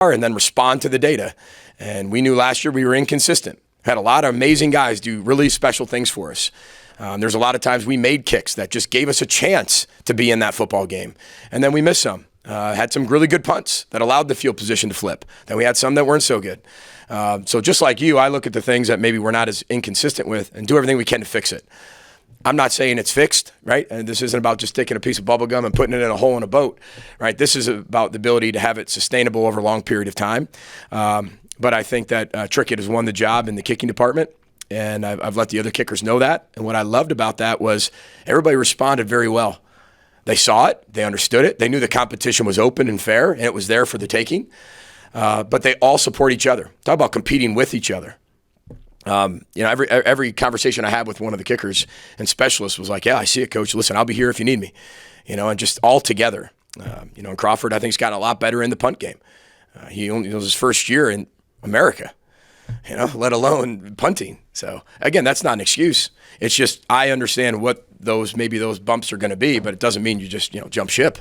and then respond to the data. And we knew last year we were inconsistent. Had a lot of amazing guys do really special things for us. There's a lot of times we made kicks that just gave us a chance to be in that football game. And then we missed some. Had some really good punts that allowed the field position to flip. Then we had some that weren't so good. So just like you, I look at the things that maybe we're not as inconsistent with and do everything we can to fix it. I'm not saying it's fixed, right? And this isn't about just taking a piece of bubble gum and putting it in a hole in a boat, right? This is about the ability to have it sustainable over a long period of time. But I think that Trickett has won the job in the kicking department, and I've let the other kickers know that. And what I loved about that was everybody responded very well. They saw it, they understood it, they knew the competition was open and fair, and it was there for the taking. But they all support each other. Talk about competing with each other. Every conversation I had with one of the kickers and specialists was like, yeah, I see it, coach. Listen, I'll be here if you need me. And just all together. And Crawford, I think, has gotten a lot better in the punt game. It was his first year in America, let alone punting. So, again, that's not an excuse. It's just I understand what those bumps are going to be, but it doesn't mean you just, jump ship.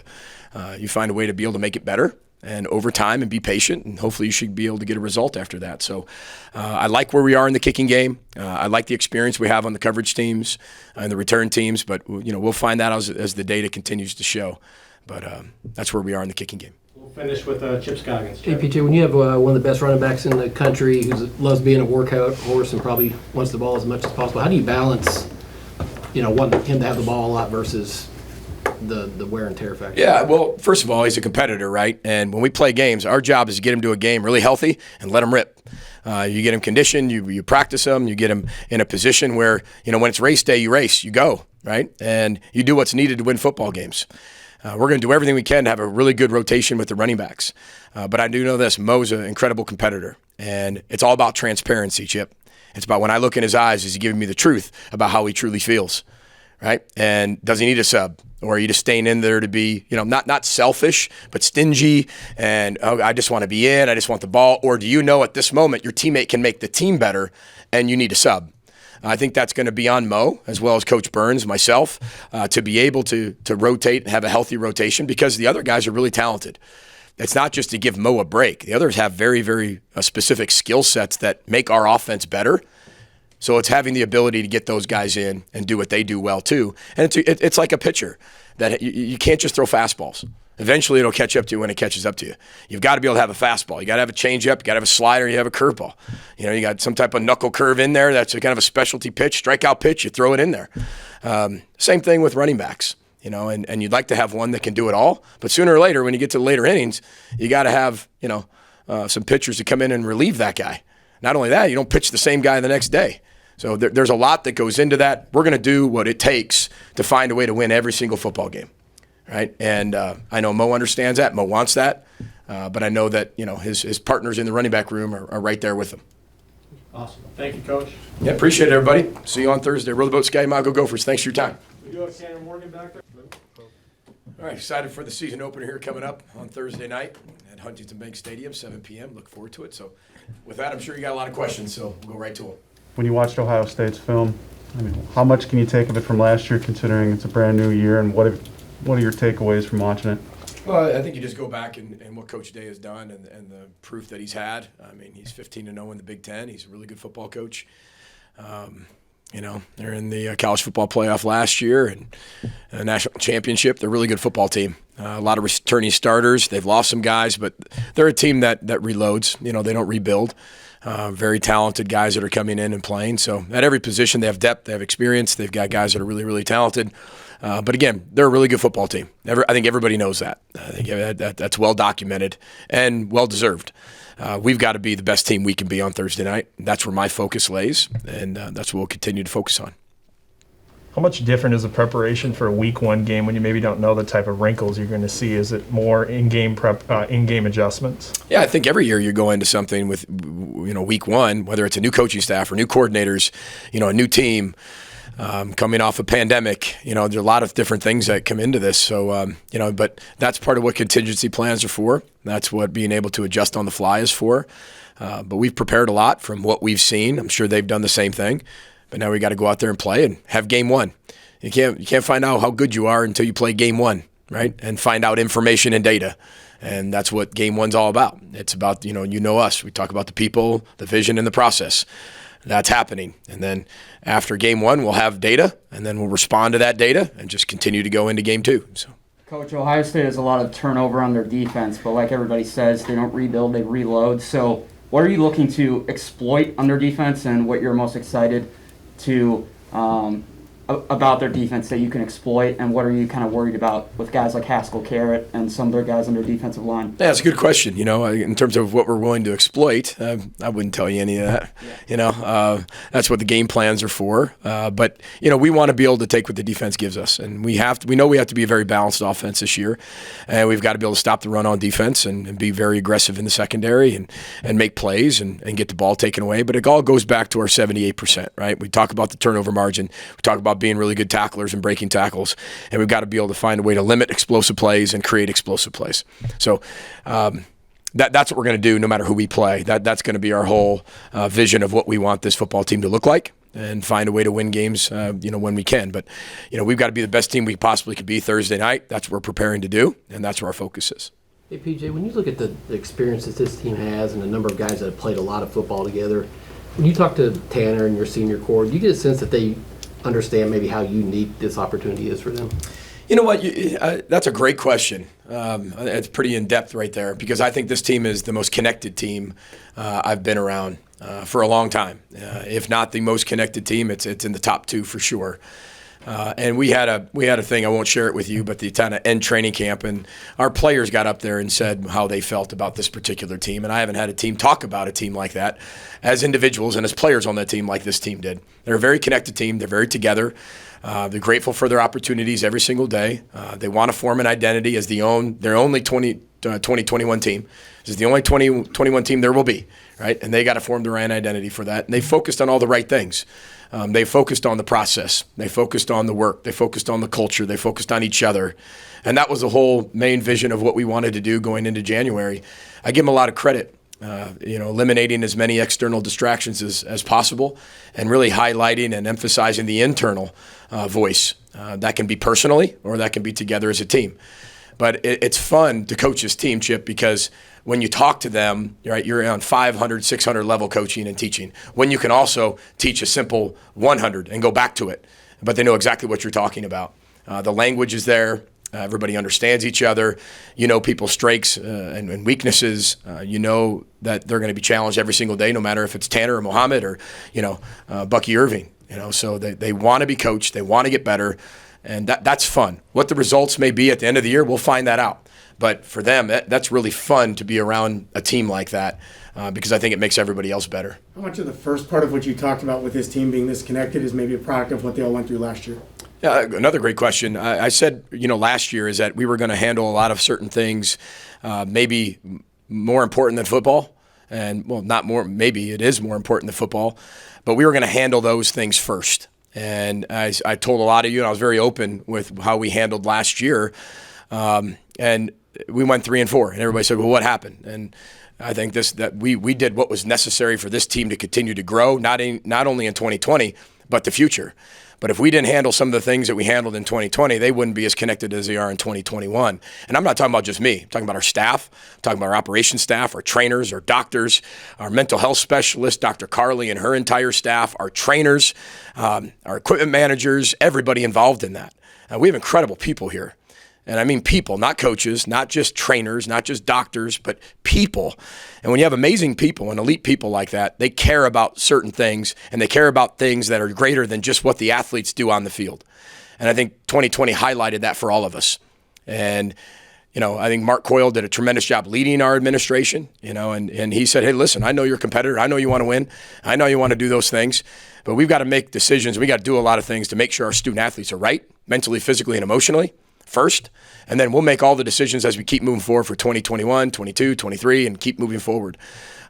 You find a way to be able to make it better and over time and be patient, and hopefully you should be able to get a result after that. So I like where we are in the kicking game. I like the experience we have on the coverage teams and the return teams, but we'll find that as the data continues to show. But that's where we are in the kicking game. We'll finish with Chip Scoggins. Hey, PJ, when you have one of the best running backs in the country who loves being a workout horse and probably wants the ball as much as possible, how do you balance, wanting him to have the ball a lot versus the wear and tear factor? Yeah, well, first of all, he's a competitor, right? And when we play games, our job is to get him to a game really healthy and let him rip. You get him conditioned, you practice him, you get him in a position where, when it's race day, you race, you go, right? And you do what's needed to win football games. We're going to do everything we can to have a really good rotation with the running backs. But I do know this, Mo's an incredible competitor, and it's all about transparency, Chip. It's about when I look in his eyes, is he giving me the truth about how he truly feels, right? And does he need a sub? Or are you just staying in there to be, not selfish, but stingy and, I just want to be in, I just want the ball? Or do you know at this moment your teammate can make the team better and you need a sub? I think that's going to be on Mo, as well as Coach Burns, myself, to be able to rotate and have a healthy rotation, because the other guys are really talented. It's not just to give Mo a break. The others have very, very specific skill sets that make our offense better. So it's having the ability to get those guys in and do what they do well too. And it's like a pitcher that you can't just throw fastballs. Eventually it'll catch up to you when it catches up to you. You've got to be able to have a fastball. You got to have a changeup. You got to have a slider. You have a curveball. You got some type of knuckle curve in there. That's a kind of a specialty pitch, strikeout pitch. You throw it in there. Same thing with running backs. And you'd like to have one that can do it all. But sooner or later, when you get to the later innings, you got to have some pitchers to come in and relieve that guy. Not only that, you don't pitch the same guy the next day. So there's a lot that goes into that. We're going to do what it takes to find a way to win every single football game, right? And I know Mo understands that. Mo wants that. But I know that his partners in the running back room are right there with him. Awesome. Thank you, Coach. Yeah, appreciate it, everybody. See you on Thursday. Row the boat, Sky Go Gophers. Thanks for your time. We do have Tanner Morgan back there. All right, excited for the season opener here coming up on Thursday night at Huntington Bank Stadium, 7 p.m. Look forward to it. So with that, I'm sure you got a lot of questions, so we'll go right to them. When you watched Ohio State's film, how much can you take of it from last year, considering it's a brand new year, and what are your takeaways from watching it? Well, I think you just go back and what Coach Day has done and the proof that he's had. He's 15-0 in the Big Ten. He's a really good football coach. They're in the college football playoff last year and a national championship. They're a really good football team. A lot of returning starters. They've lost some guys, but they're a team that reloads. They don't rebuild. Very talented guys that are coming in and playing. So at every position, they have depth, they have experience. They've got guys that are really, really talented. But again, they're a really good football team. I think everybody knows that. I think that's well documented and well deserved. We've got to be the best team we can be on Thursday night. That's where my focus lays, and that's what we'll continue to focus on. How much different is the preparation for a week one game when you maybe don't know the type of wrinkles you're going to see? Is it more in-game prep, in-game adjustments? Yeah, I think every year you go into something with, week one, whether it's a new coaching staff or new coordinators, a new team, coming off a pandemic, there's a lot of different things that come into this. So, but that's part of what contingency plans are for. That's what being able to adjust on the fly is for. But we've prepared a lot from what we've seen. I'm sure they've done the same thing. But now we got to go out there and play and have game one. You can't find out how good you are until you play game one, right? And find out information and data. And that's what game one's all about. It's about, us. We talk about the people, the vision, and the process. That's happening. And then after game one, we'll have data, and then we'll respond to that data and just continue to go into game two. So, Coach, Ohio State has a lot of turnover on their defense, but like everybody says, they don't rebuild, they reload. So what are you looking to exploit on their defense, and what you're most excited to about their defense that you can exploit, and what are you kind of worried about with guys like Haskell, Carrot, and some of their guys on their defensive line? Yeah, it's a good question. In terms of what we're willing to exploit, I wouldn't tell you any of that. Yeah. That's what the game plans are for. But we want to be able to take what the defense gives us, and we know we have to be a very balanced offense this year, and we've got to be able to stop the run on defense and be very aggressive in the secondary and make plays and get the ball taken away. But it all goes back to our 78%, right? We talk about the turnover margin. We talk about being really good tacklers and breaking tackles, and we've got to be able to find a way to limit explosive plays and create explosive plays. So that's what we're going to do no matter who we play. That's going to be our whole vision of what we want this football team to look like, and find a way to win games when we can. But we've got to be the best team we possibly could be Thursday night. That's what we're preparing to do, and that's where our focus is. Hey, PJ, when you look at the experience that this team has and the number of guys that have played a lot of football together, when you talk to Tanner and your senior core, do you get a sense that they understand maybe how unique this opportunity is for them? You know what? That's a great question. It's pretty in-depth right there, because I think this team is the most connected team I've been around for a long time. If not the most connected team, it's in the top two for sure. And we had a thing, I won't share it with you, but the kind of end training camp, and our players got up there and said how they felt about this particular team. And I haven't had a team talk about a team like that as individuals and as players on that team like this team did. They're a very connected team. They're very together. They're grateful for their opportunities every single day. They want to form an identity as their only 2021 team. This is the only 2021 team there will be, right? And they got to form their own identity for that. And they focused on all the right things. They focused on the process. They focused on the work. They focused on the culture. They focused on each other. And that was the whole main vision of what we wanted to do going into January. I give them a lot of credit, eliminating as many external distractions as possible, and really highlighting and emphasizing the internal voice. That can be personally, or that can be together as a team. But it's fun to coach this team, Chip, because when you talk to them, right, you're on 500, 600 level coaching and teaching, when you can also teach a simple 100 and go back to it. But they know exactly what you're talking about. The language is there. Everybody understands each other. People's strengths and weaknesses. That they're going to be challenged every single day, no matter if it's Tanner or Mohammed or, Bucky Irving. So they want to be coached. They want to get better. And that's fun. What the results may be at the end of the year, we'll find that out. But for them, that's really fun to be around a team like that, because I think it makes everybody else better. How much of the first part of what you talked about with this team being this connected is maybe a product of what they all went through last year? Yeah, another great question. I said, last year is that we were going to handle a lot of certain things, maybe more important than football. And, well, not more, maybe it is more important than football. But we were going to handle those things first. And I told a lot of you, and I was very open with how we handled last year. And we went 3-4, and everybody said, well, what happened? And I think that we did what was necessary for this team to continue to grow, not only in 2020, but the future. But if we didn't handle some of the things that we handled in 2020, they wouldn't be as connected as they are in 2021. And I'm not talking about just me. I'm talking about our staff. I'm talking about our operations staff, our trainers, our doctors, our mental health specialist, Dr. Carly and her entire staff, our trainers, our equipment managers, everybody involved in that. We have incredible people here. And I mean people, not coaches, not just trainers, not just doctors, but people. And when you have amazing people and elite people like that, they care about certain things, and they care about things that are greater than just what the athletes do on the field. And I think 2020 highlighted that for all of us. And, I think Mark Coyle did a tremendous job leading our administration, and he said, hey, listen, I know you're a competitor. I know you want to win. I know you want to do those things. But we've got to make decisions. We got to do a lot of things to make sure our student athletes are right, mentally, physically, and emotionally. First, and then we'll make all the decisions as we keep moving forward for 2021, 22, 23, and keep moving forward.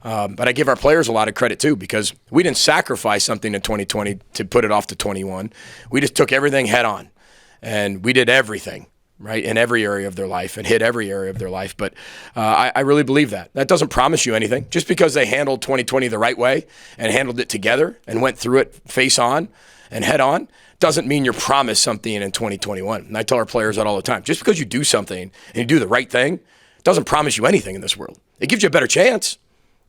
But I give our players a lot of credit too, because we didn't sacrifice something in 2020 to put it off to 21. We just took everything head on, and we did everything, right, in every area of their life and hit every area of their life. But I really believe that. That doesn't promise you anything. Just because they handled 2020 the right way and handled it together and went through it face on and head on, doesn't mean you're promised something in 2021. And I tell our players that all the time. Just because you do something and you do the right thing It doesn't promise you anything in this world. It gives you a better chance.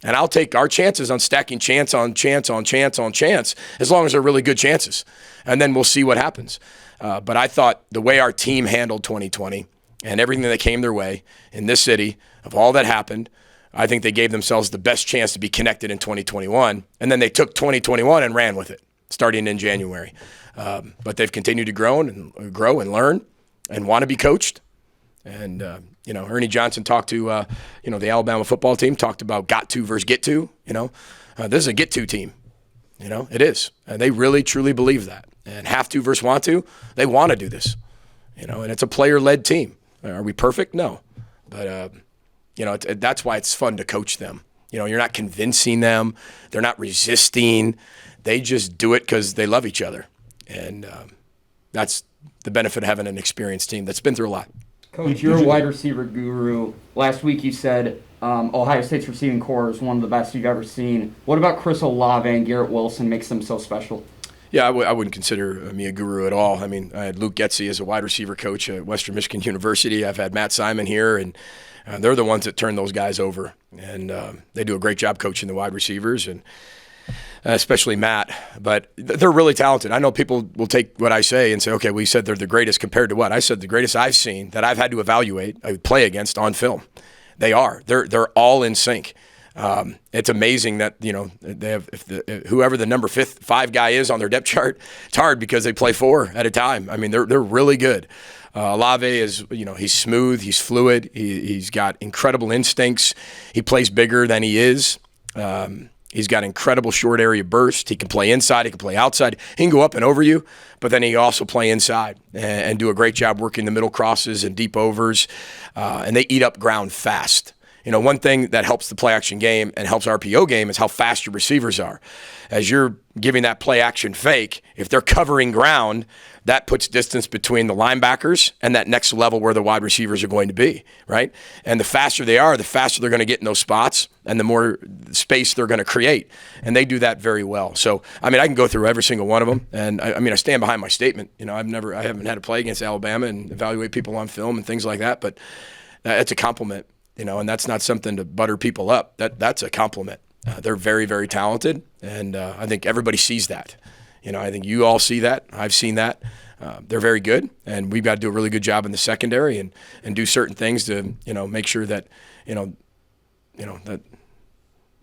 And I'll take our chances on stacking chance on chance on chance on chance as long as they're really good chances. And then we'll see what happens. But I thought the way our team handled 2020 and everything that came their way in this city, of all that happened, I think they gave themselves the best chance to be connected in 2021. And then they took 2021 and ran with it, starting in January. But they've continued to grow and learn and want to be coached. And, Ernie Johnson talked to, the Alabama football team, talked about got to versus get to. This is a get to team. It is. And they really, truly believe that. And have to versus want to, they want to do this. And it's a player-led team. Are we perfect? No. But, that's why it's fun to coach them. You're not convincing them. They're not resisting. They just do it because they love each other. And that's the benefit of having an experienced team that's been through a lot. Coach, you're a wide receiver guru. Last week you said Ohio State's receiving core is one of the best you've ever seen. What about Chris Olave and Garrett Wilson makes them so special? Yeah, I wouldn't consider me a guru at all. I mean, I had Luke Getsy as a wide receiver coach at Western Michigan University. I've had Matt Simon here, and they're the ones that turn those guys over. And they do a great job coaching the wide receivers, and especially Matt. But they're really talented. I know people will take what I say and say, okay, we said they're the greatest compared to what? I said the greatest I've seen that I've had to evaluate, I would play against on film. They are. They're all in sync. It's amazing that they have whoever the number 5 guy is on their depth chart. It's hard because they play 4 at a time. I mean, they're really good. Olave is he's smooth, he's fluid, he's got incredible instincts. He plays bigger than he is. He's got incredible short area burst. He can play inside, he can play outside. He can go up and over you, but then he can also play inside and do a great job working the middle crosses and deep overs. And they eat up ground fast. One thing that helps the play action game and helps RPO game is how fast your receivers are. As you're giving that play action fake, if they're covering ground, that puts distance between the linebackers and that next level where the wide receivers are going to be, right? And the faster they are, the faster they're going to get in those spots and the more space they're going to create. And they do that very well. So, I can go through every single one of them. And I stand behind my statement. I haven't had to play against Alabama and evaluate people on film and things like that, but it's a compliment. And that's not something to butter people up. That's a compliment. They're very, very talented, and I think everybody sees that. I think you all see that. I've seen that. They're very good, and we've got to do a really good job in the secondary and do certain things to make sure that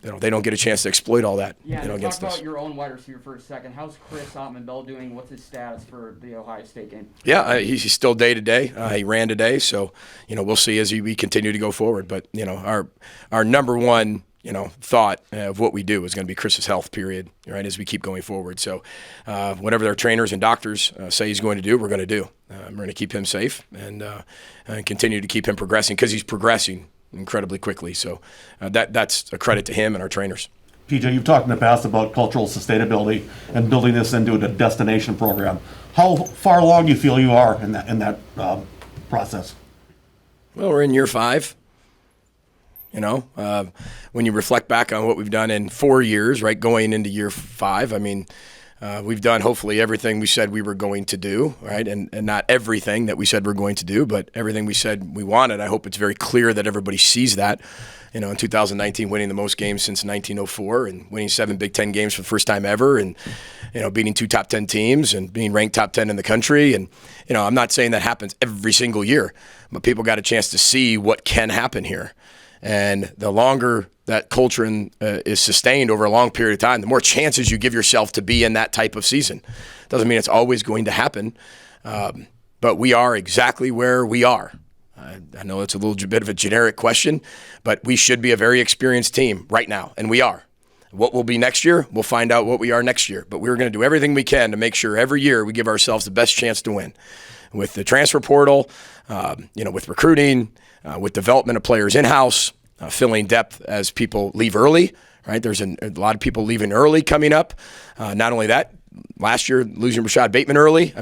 that they don't get a chance to exploit all that. Yeah, against talk us. about your own wide receiver for a second. How's Chris Ottman-Bell doing? What's his status for the Ohio State game? Yeah, he's still day to day. He ran today, so we'll see as we continue to go forward. But our number one thought of what we do is going to be Chris's health. Period. Right, as we keep going forward. So whatever their trainers and doctors say he's going to do, we're going to do. We're going to keep him safe and continue to keep him progressing because he's progressing incredibly quickly. So that's a credit to him and our trainers. PJ, you've talked in the past about cultural sustainability and building this into a destination program. How far along do you feel you are in that process? Well, we're in year 5. When you reflect back on what we've done in 4 years, right, going into year 5, we've done hopefully everything we said we were going to do, right? And not everything that we said we're going to do, but everything we said we wanted. I hope it's very clear that everybody sees that. In 2019, winning the most games since 1904 and winning 7 Big Ten games for the first time ever and, beating 2 top 10 teams and being ranked top 10 in the country. And, I'm not saying that happens every single year, but people got a chance to see what can happen here. And the longer that culture is sustained over a long period of time, the more chances you give yourself to be in that type of season. Doesn't mean it's always going to happen, but we are exactly where we are. I know it's a little bit of a generic question, but we should be a very experienced team right now, and we are. What we'll be next year, we'll find out what we are next year. But we're going to do everything we can to make sure every year we give ourselves the best chance to win. With the transfer portal, with recruiting, with development of players in-house, filling depth as people leave early, right? There's a lot of people leaving early coming up. Not only that, last year losing Rashad Bateman early.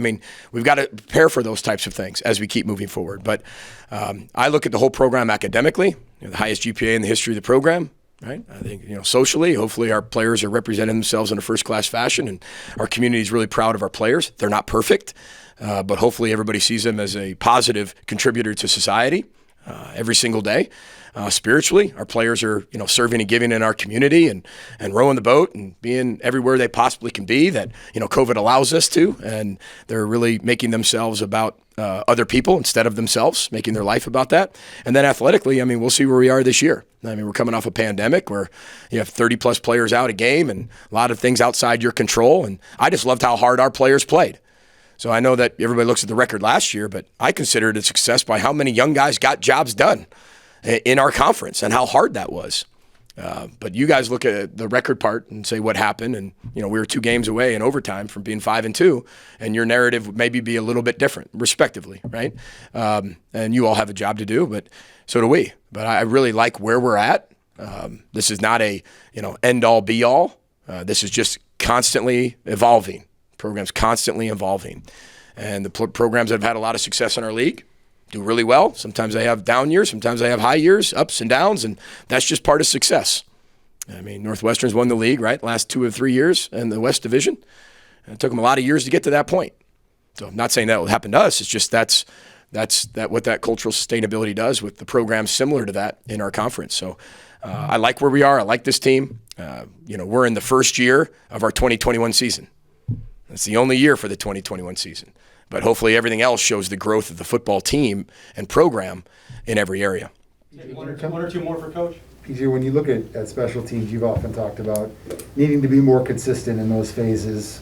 We've got to prepare for those types of things as we keep moving forward. But I look at the whole program academically, the highest GPA in the history of the program. Right? I think, socially, hopefully our players are representing themselves in a first-class fashion, and our community is really proud of our players. They're not perfect, but hopefully everybody sees them as a positive contributor to society. every single day. Spiritually, our players are, serving and giving in our community and rowing the boat and being everywhere they possibly can be that, COVID allows us to. And they're really making themselves about other people instead of themselves, making their life about that. And then athletically, we'll see where we are this year. We're coming off a pandemic where you have 30-plus players out a game and a lot of things outside your control. And I just loved how hard our players played. So I know that everybody looks at the record last year, but I consider it a success by how many young guys got jobs done in our conference and how hard that was. But you guys look at the record part and say what happened, and we were 2 games away in overtime from being 5-2, and your narrative would maybe be a little bit different, respectively, right? And you all have a job to do, but so do we. But I really like where we're at. This is not a end-all, be-all. This is just constantly evolving. Programs constantly evolving, and the programs that have had a lot of success in our league do really well. Sometimes they have down years, sometimes they have high years, ups and downs, and that's just part of success. Northwestern's won the league, right, last 2 or 3 years in the West Division. And it took them a lot of years to get to that point. So I'm not saying that will happen to us. It's just that's what that cultural sustainability does with the programs similar to that in our conference. So I like where we are. I like this team. We're in the first year of our 2021 season. It's the only year for the 2021 season. But hopefully everything else shows the growth of the football team and program in every area. One or two more for Coach? PJ, when you look at special teams, you've often talked about needing to be more consistent in those phases.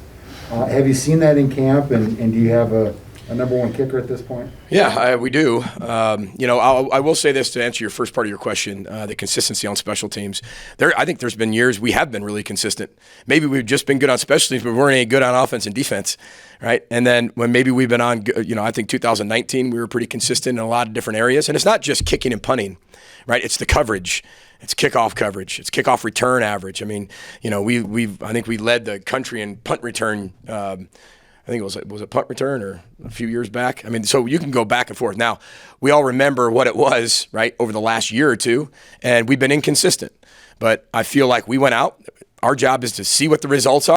Have you seen that in camp, and do you have a number one kicker at this point? Yeah, we do. I will say this to answer your first part of your question, the consistency on special teams. I think there's been years we have been really consistent. Maybe we've just been good on special teams, but we weren't any good on offense and defense, right? And then when maybe we've been on, I think 2019 we were pretty consistent in a lot of different areas. And it's not just kicking and punting, right? It's the coverage. It's kickoff coverage. It's kickoff return average. I think we led the country in punt return. I think was it punt return or a few years back? So you can go back and forth. Now, we all remember what it was, right, over the last year or two, and we've been inconsistent. But I feel like we went out. Our job is to see what the results are.